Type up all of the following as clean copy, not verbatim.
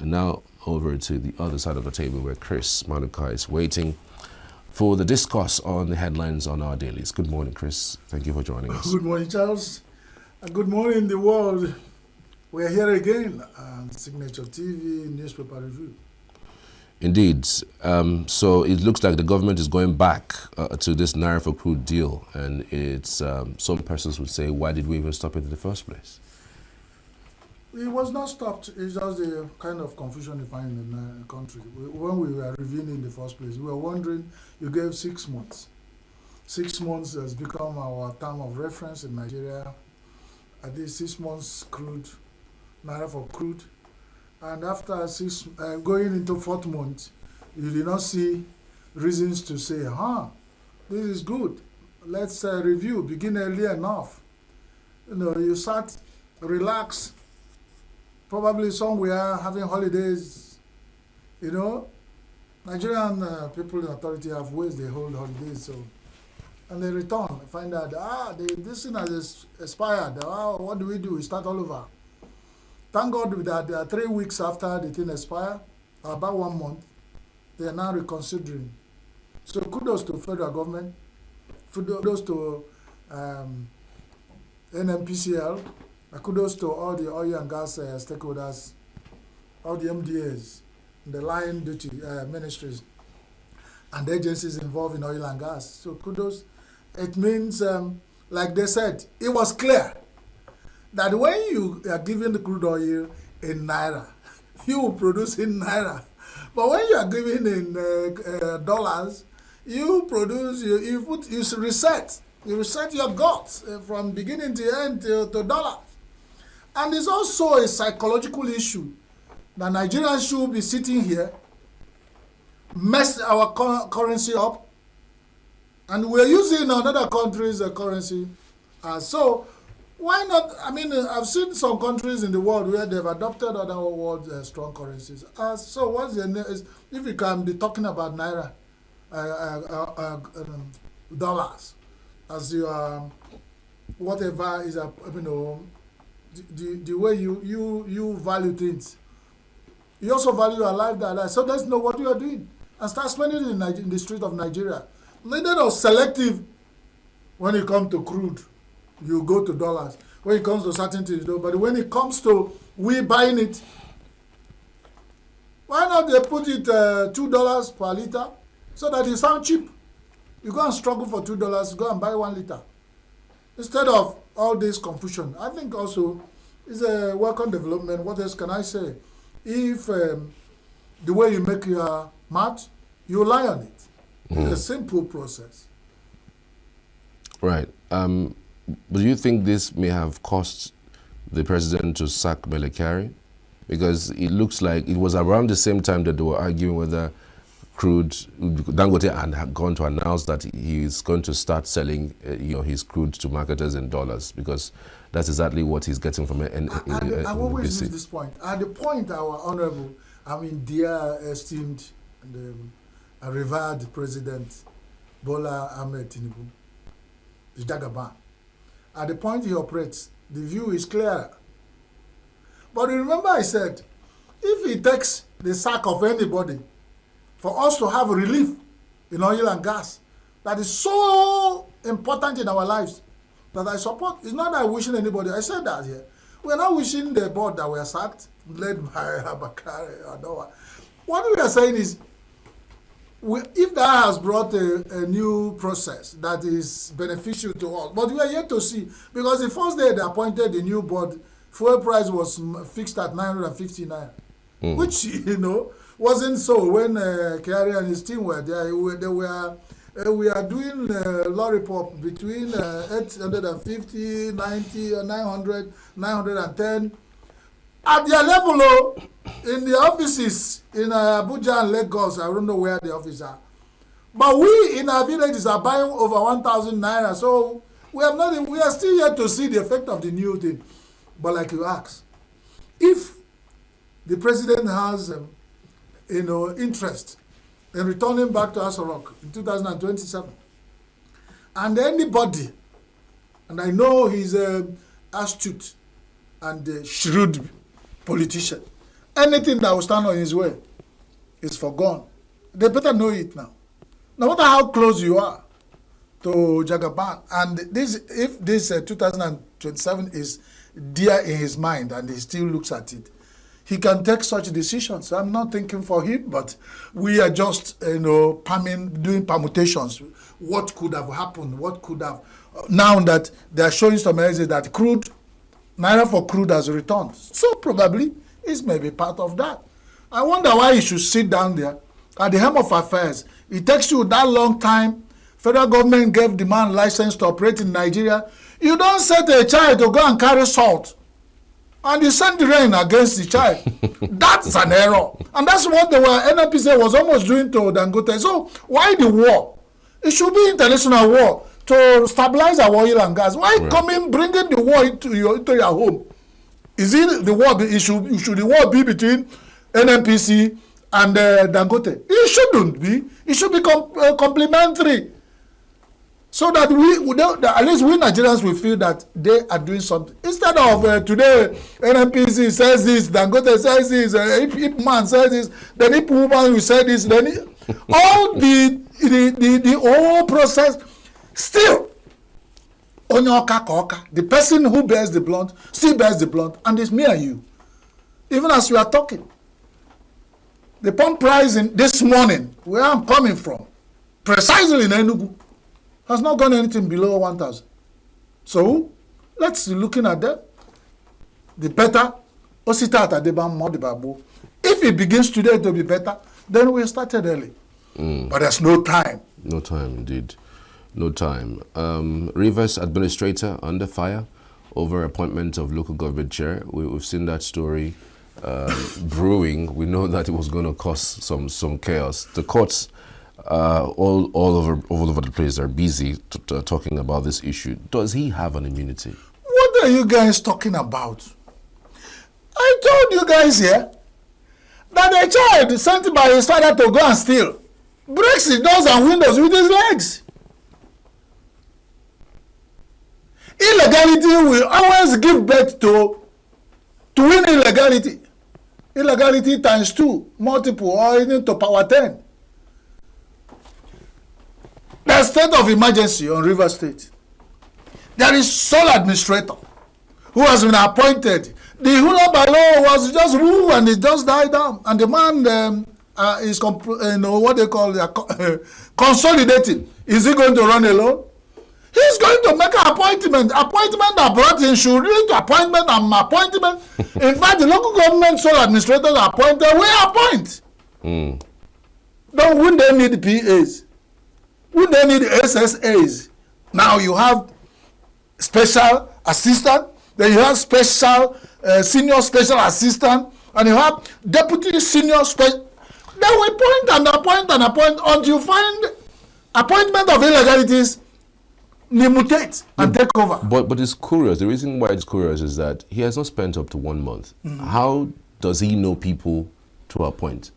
Now over to the other side of the table where Chris Maduka is waiting for the discourse on the headlines on our dailies. Good morning, Chris. Thank you for joining us. Good morning, Charles. And good morning, the world. We're here again on Signature TV Newspaper Review. Indeed. So it looks like the government is going back to this Naira for crude deal. And it's some persons would say, why did we even stop it in the first place? It was not stopped. It's just the kind of confusion you find in the country. When we were reviewing in the first place, we were wondering, you gave 6 months. 6 months has become our term of reference in Nigeria. At least 6 months crude, Naira for crude. And after going into 4th month, you did not see reasons to say, this is good. Let's review, begin early enough. You sat, relax, probably somewhere having holidays. Nigerian people in authority have ways they hold holidays. And they return, find out, this thing has expired. What do? We start all over. Thank God that 3 weeks after the thing expired, about 1 month, they are now reconsidering. So kudos to federal government, kudos to NMPCL, kudos to all the oil and gas stakeholders, all the MDAs, the line duty ministries, and the agencies involved in oil and gas. So kudos. It means, like they said, it was clear that when you are giving the crude oil in Naira, you will produce in Naira. But when you are giving in dollars, you produce, you reset your guts from beginning to end to dollars. And it's also a psychological issue that Nigerians should be sitting here, mess our currency up, and we're using another country's currency. So why not? I mean, I've seen some countries in the world where they've adopted other world strong currencies. So what's the name? If you can be talking about Naira, dollars, as your whatever is, the way you value things. You also value your life that life. So let's know what you are doing and start spending it in the street of Nigeria. Neither of selective when it comes to crude, you go to dollars. When it comes to certain things, but when it comes to we buying it, why not they put it $2 per liter so that it sounds cheap? You go and struggle for $2, go and buy 1 liter. Instead of all this confusion. I think also it's a welcome development. What else can I say? If the way you make your math, you lie on it. It's a simple process. Right. Do you think this may have cost the president to sack Melekari? Because it looks like it was around the same time that they were arguing whether crude, Dangote had gone to announce that he is going to start selling his crude to marketers in dollars, because that's exactly what he's getting from it. I always use this point. At the point our honorable, dear esteemed and revered President Bola Ahmed Tinubu, the Jagaban, at the point he operates, the view is clear. But remember I said, if he takes the sack of anybody for us to have relief in oil and gas, that is so important in our lives, that I support. It's not that I'm wishing anybody, I said that here. We're not wishing the board that we are sacked, led by Abakari or Noah. What we are saying is, if that has brought a new process that is beneficial to us, but we are yet to see, because the first day they appointed the new board, fuel price was fixed at 959, which, wasn't so when Kyari and his team were there. We are doing lorry pop between 850, 90, 900, 910. At their level, in the offices in Abuja and Lagos, I don't know where the offices are. But we in our villages are buying over 1,000 naira. So we are still yet to see the effect of the new thing. But like you asked, if the president has interest in returning back to Asorok in 2027, and anybody, and I know he's astute and shrewd politician, Anything that will stand on his way is forgone. They better know it now. No matter how close you are to Jagaban, and if this 2027 is dear in his mind and he still looks at it, he can take such decisions. I'm not thinking for him, but we are just doing permutations. What could have happened? What could have? Now that they are showing some evidence that naira for crude has returned, so probably it may be part of that. I wonder why he should sit down there at the helm of affairs. It takes you that long time. Federal government gave the man license to operate in Nigeria. You don't set a child to go and carry salt, and you send the rain against the child. That's an error. And that's what the NNPC was almost doing to Dangote. So why the war? It should be international war to stabilize our oil and gas. Why bringing the war into your home? Is it the war? Should the war be between NNPC and Dangote? It shouldn't be. It should be complementary. So that at least we Nigerians will feel that they are doing something. Instead of today, NNPC says this, Dangote says this, Ipman says this, then Ipman will say this, then all the whole process, still, the person who bears the blunt still bears the blunt, and it's me and you. Even as we are talking. The pump price this morning, where I'm coming from, precisely in Enugu, has not gone anything below 1,000. So let's be looking at that. The better, if it begins today to be better, then we started early. But there's no time. No time, indeed. No time. Rivers administrator under fire over appointment of local government chair. We've seen that story brewing. We know that it was going to cause some chaos. The courts all over the place are busy talking about this issue. Does he have an immunity? What are you guys talking about? I told you guys here that a child sent by his father to go and steal breaks the doors and windows with his legs. Illegality will always give birth to illegality. Illegality times 2, multiple, or even to power 10. There's state of emergency on River State. There is sole administrator who has been appointed. The hula by law was just woo, and it just died down. And the man is what they call consolidating. Is he going to run alone? He's going to make an appointment. Appointment that brought in should lead to appointment and appointment. In fact, the local government sole administrators are appointed. We appoint. Wouldn't they need PAs? Wouldn't they need SSAs? Now you have special assistant, then you have special senior special assistant, and you have deputy senior special. Then we appoint until you find appointment of illegalities mutate and take over. But it's curious. The reason why it's curious is that he has not spent up to 1 month. How does he know people to appoint?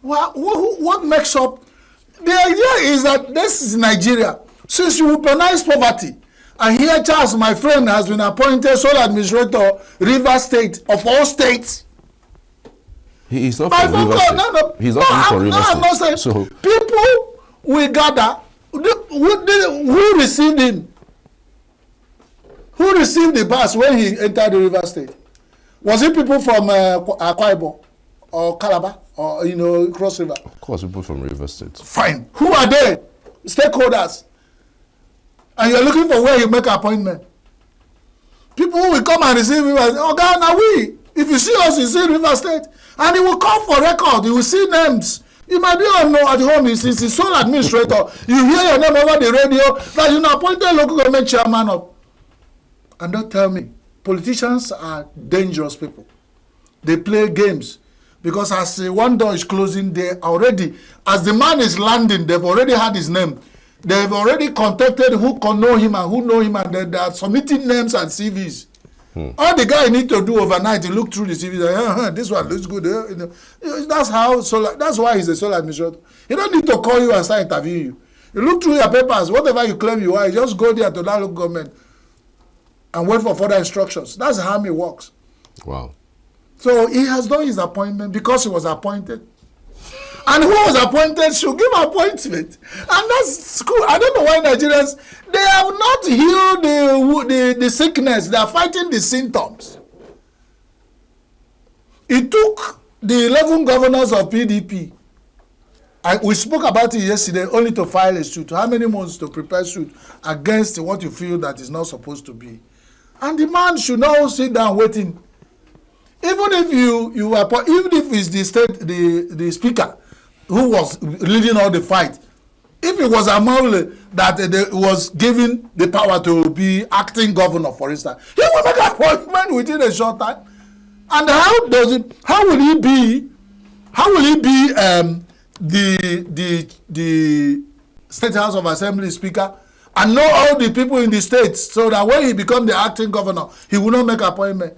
Well, what makes up? The idea is that this is Nigeria. Since you weaponize poverty, and here Charles, my friend, has been appointed sole administrator, River State, of all states. He's not from River State. He's not from River State. I'm not saying. So people will gather. Who received him? Who received the bus when he entered the River State? Was it people from Akwa Ibom or Calabar or Cross River? Of course, people from River State. Fine. Who are they? Stakeholders. And you're looking for where you make an appointment. People who will come and receive him and say, "Oh God, now we." If you see us, you see River State, and he will come for record. You will see names. You might be at home. He's sole administrator. You hear your name over the radio that you're appointed local government chairman of. And don't tell me, politicians are dangerous people. They play games. Because as one door is closing, they already, as the man is landing, they've already had his name. They've already contacted who can know him and who know him, and they are submitting names and CVs. All the guy need to do overnight, he look through the CVs, this one looks good. That's why he's a sole administrator. He don't need to call you and start interviewing you. You look through your papers, whatever you claim you are, you just go there to that local government and wait for further instructions. That's how it works. Wow. So he has done his appointment because he was appointed. And who was appointed should give appointment. And that's cool. I don't know why Nigerians, they have not healed the sickness. They are fighting the symptoms. It took the 11 governors of PDP. We spoke about it yesterday, only to file a suit. How many months to prepare suit against what you feel that is not supposed to be? And the man should now sit down waiting. Even if even if it's the speaker who was leading all the fight, if it was Amaule that was given the power to be acting governor, for instance, he will make an appointment within a short time. And how will he be the State House of Assembly speaker and know all the people in the states, so that when he becomes the acting governor, he will not make appointment?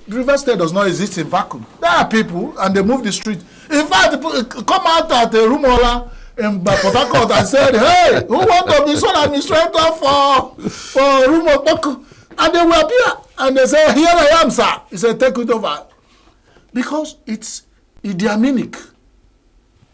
River State does not exist in vacuum. There are people, and they move the street. In fact, come out at a Rumola in Port Harcourt and said, "Hey, who want to be sole administrator for Rumola?" And they will appear, and they say, "Here I am, sir." He said, "Take it over," because it's Idi Aminic.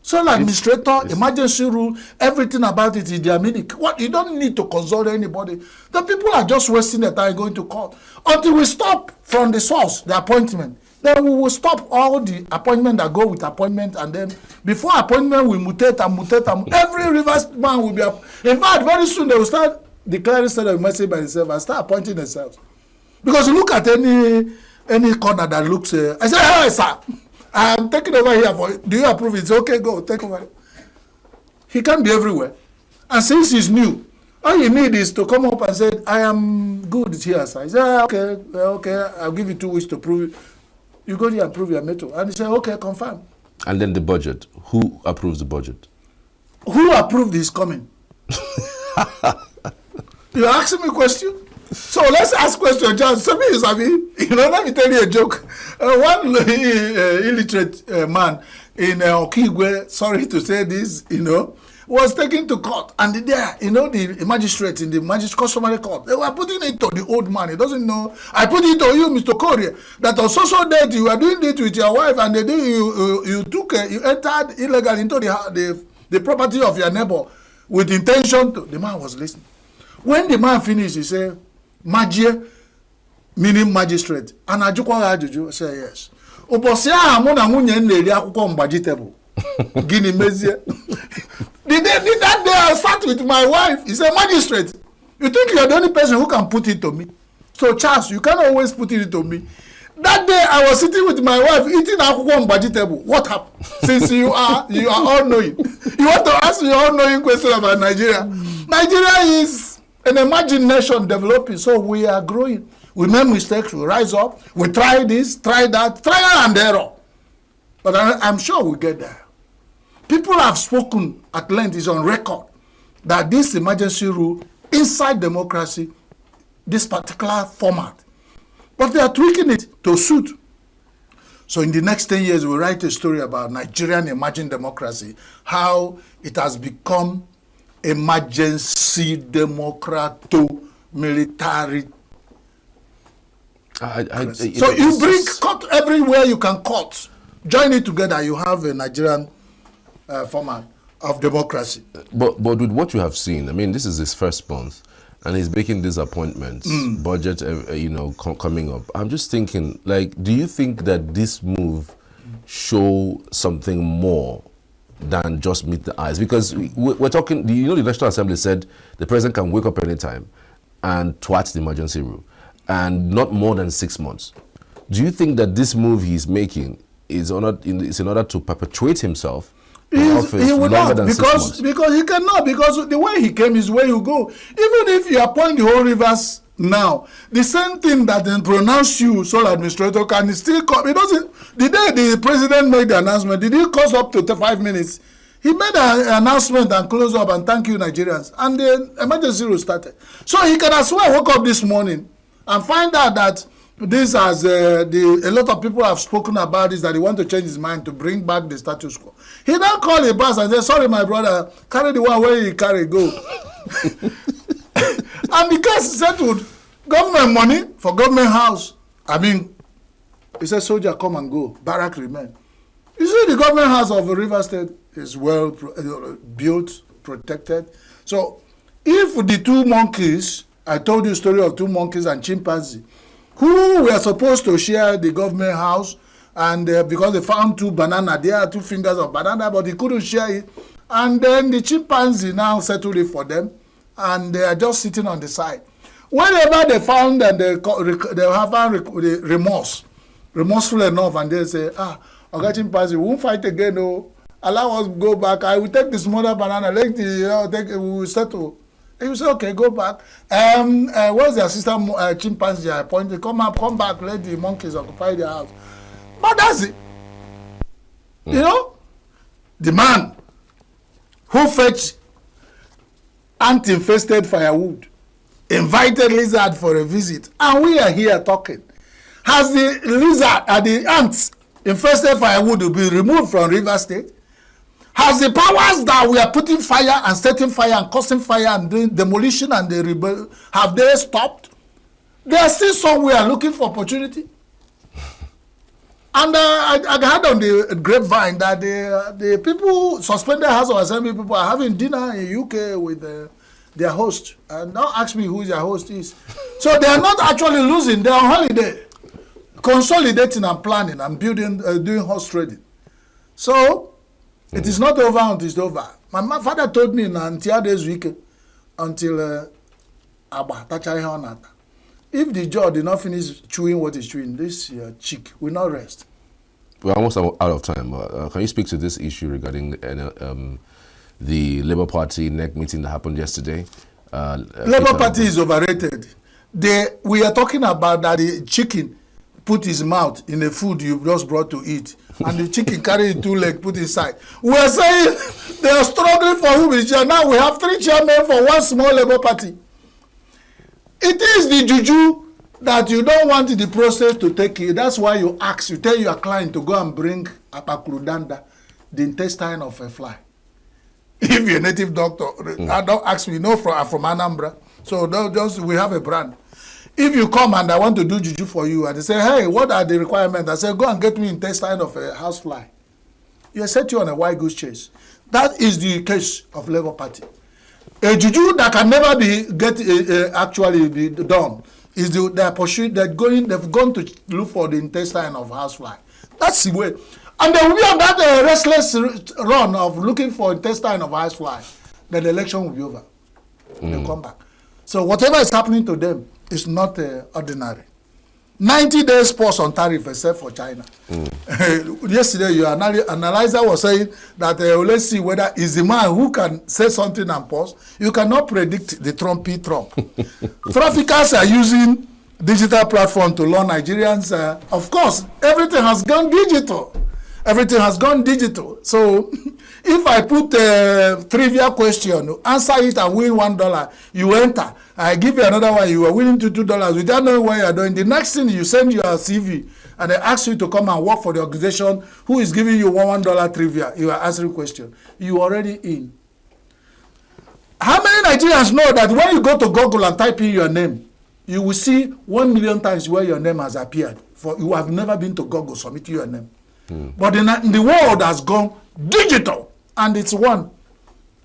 Sole administrator, emergency rule, everything about it is Idi Aminic. What, you don't need to consult anybody. The people are just wasting their time going to court. Until we stop from the source, the appointment, then we will stop all the appointment that go with appointment, and then before appointment we mutate and mutate, and every Rivers man will be up. In fact, very soon they will start declaring state of emergency by themselves and start appointing themselves. Because you look at any corner that looks, I say, "Hey, sir, I'm taking over here for you. Do you approve it?" It's okay, go, take over. He can't be everywhere. And since he's new, all you need is to come up and say, "I am good here, sir." He said, okay, I'll give you 2 weeks to prove it. You go there and prove your method. And he said, "Okay, confirm." And then the budget. Who approves the budget? Who approved his coming? You're asking me a question? So let's ask question, John. Let me tell you a joke. One illiterate man in Okigwe, sorry to say this, was taken to court. And there, the magistrate in the customary court, they were putting it to the old man. He doesn't know. "I put it to you, Mr. Korea, that on so date you were doing it with your wife, and the day you entered illegally into the property of your neighbor with intention to." The man was listening. When the man finished, he said, "Majie," meaning magistrate. And Ajukwa Ajuju said, "Yes." "Ubosi aha mụ na nwunye na-eri akwụkwọ mgbaji table. Gini mezie." Did that day I sat with my wife. He said, "Magistrate, you think you're the only person who can put it to me? So Charles, you can't always put it to me." That day I was sitting with my wife eating akwụkwọ mgbaji table. What happened? Since you are all knowing. You want to ask your all knowing question about Nigeria. Nigeria is an emerging nation developing, so we are growing. We make mistakes, we rise up, we try this, try that, trial and error. But I'm sure we'll get there. People have spoken at length, is on record, that this emergency rule inside democracy, this particular format, but they are tweaking it to suit. So in the next 10 years, we'll write a story about Nigerian emerging democracy, how it has become emergency democrato-military. So you bring cut everywhere you can cut. Join it together, you have a Nigerian format of democracy. But with what you have seen, I mean, this is his first month, and he's making these appointments, budget, coming up. I'm just thinking, do you think that this move show something more than just meet the eyes? Because we're talking, the National Assembly said the president can wake up anytime and twat the emergency rule, and not more than 6 months. Do you think that this move he's making is in order to perpetuate himself in office he will longer not, than 6 months? Because he cannot, because the way he came is where you go. Even if you appoint the whole Rivers now, the same thing that then pronounce you sole administrator can still come. It doesn't. The day the president made the announcement, did it cost up to 5 minutes? He made an announcement and close up and thank you Nigerians, and the emergency rule started. So he can as well wake up this morning and find out that this has a lot of people have spoken about this, that he want to change his mind to bring back the status quo. He now called Ibas and said, "Sorry, my brother, carry the one where you carry, go." And the case settled. Government money for government house. I mean, He said, soldier, come and go. Barrack remain. You see, the government house of River State is well built, protected. So, if the two monkeys, I told you the story of two monkeys and chimpanzee, who were supposed to share the government house, and because they found two banana, there are two fingers of banana, but they couldn't share it. And then the chimpanzee now settled it for them, and they are just sitting on the side. Whenever they found and they have found remorseful enough, and they say, okay, chimpanzee, we won't fight again, no. Allow us go back. I will take the smaller banana, we will settle. He will say, okay, go back. Where's the assistant chimpanzee I appointed? Come back, let the monkeys occupy their house. But that's it. You know, the man who fetched ant-infested firewood, invited lizard for a visit, and we are here talking. Has the lizard and the ants infested firewood to be removed from River State? Has the powers that we are putting fire and setting fire and causing fire and doing demolition and the rebel, have they stopped? They are still somewhere looking for opportunity. And I heard on the grapevine that the people, suspended House of Assembly people, are having dinner in UK with their host. And now ask me who their host is. So they are not actually losing, they are on holiday, consolidating and planning and building, doing horse trading. So it is not over until it's over. My father told me until this week, until if the jaw did not finish chewing what is chewing, this cheek will not rest. We're almost out of time. Can you speak to this issue regarding the Labour Party NEC meeting that happened yesterday? Labour Party is overrated. We are talking about that the chicken put his mouth in the food you just brought to eat, and the chicken carried 2 legs, put inside. We are saying they are struggling for who is chair. Now we have 3 chairmen for one small Labour Party. It is the juju that you don't want the process to take you. That's why you ask, you tell your client to go and bring apakludanda, the intestine of a fly. If you're a native doctor, don't ask me, no, from Anambra. So we have a brand. If you come and I want to do juju for you, and they say, hey, what are the requirements? I say, go and get me intestine of a housefly. You set you on a wild goose chase. That is the case of Labour Party. A juju that can never be actually be done is they're pursuing. They've gone to look for the intestine of housefly. That's the way, and they will be on that restless run of looking for intestine of housefly. Then the election will be over. They'll come back. So whatever is happening to them is not ordinary. 90 days pause on tariff except for China. Yesterday, your analyzer was saying that let's see whether is the man who can say something and pause. You cannot predict the Trumpy Trump. Traffickers are using digital platform to lure Nigerians. Of course, everything has gone digital. Everything has gone digital. So if I put a trivia question, answer it and win $1, you enter. I give you another one, you are winning $2 without knowing what you are doing. The next thing, you send your CV and they ask you to come and work for the organization who is giving you $1 trivia. You are answering question. You are already in. How many Nigerians know that when you go to Google and type in your name, you will see 1 million times where your name has appeared? For you have never been to Google submitting your name. But the world has gone digital, and it's one.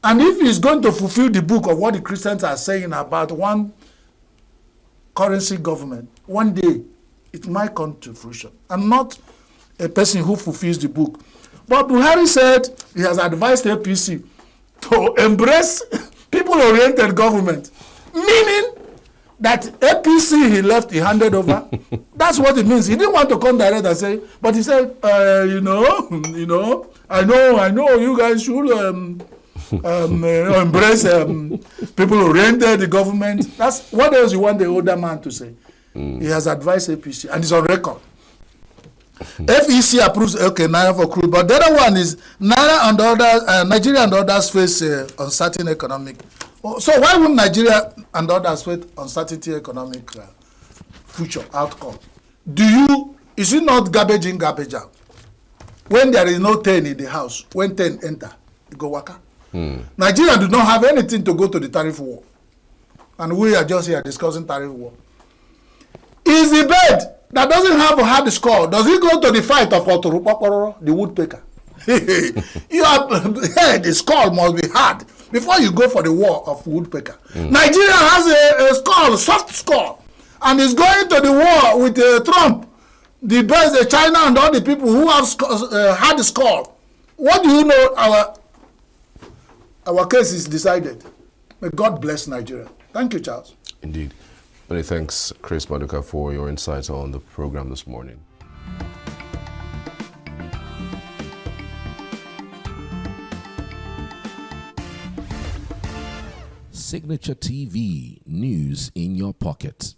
And if he's going to fulfill the book of what the Christians are saying about one currency government, one day it might come to fruition. I'm not a person who fulfills the book. But Buhari said he has advised APC to embrace people-oriented government, meaning that APC he left, he handed over. That's what it means. He didn't want to come direct and say, but he said, I know, you guys should embrace people-oriented government. That's what else you want the older man to say. He has advised APC, and it's on record. FEC approves Naira for crude, but the other one is Naira and others, Nigeria and others face uncertain economic. So why would Nigeria and others face uncertainty economic future outcome? Is it not garbage in, garbage out? When there is no 10 in the house, when 10 enter, you go waka. Nigeria do not have anything to go to the tariff war. And we are just here discussing tariff war. Is the bed that doesn't have a hard skull, does he go to the fight of Otorupaporo, the woodpecker? You have, the skull must be hard before you go for the war of woodpecker. Nigeria has a skull, soft skull, and is going to the war with Trump, the best, China and all the people who have hard skull. What do you know? Our case is decided. May God bless Nigeria. Thank you, Charles. Indeed. Many thanks, Chris Maduka, for your insights on the program this morning. Signature TV, news in your pocket.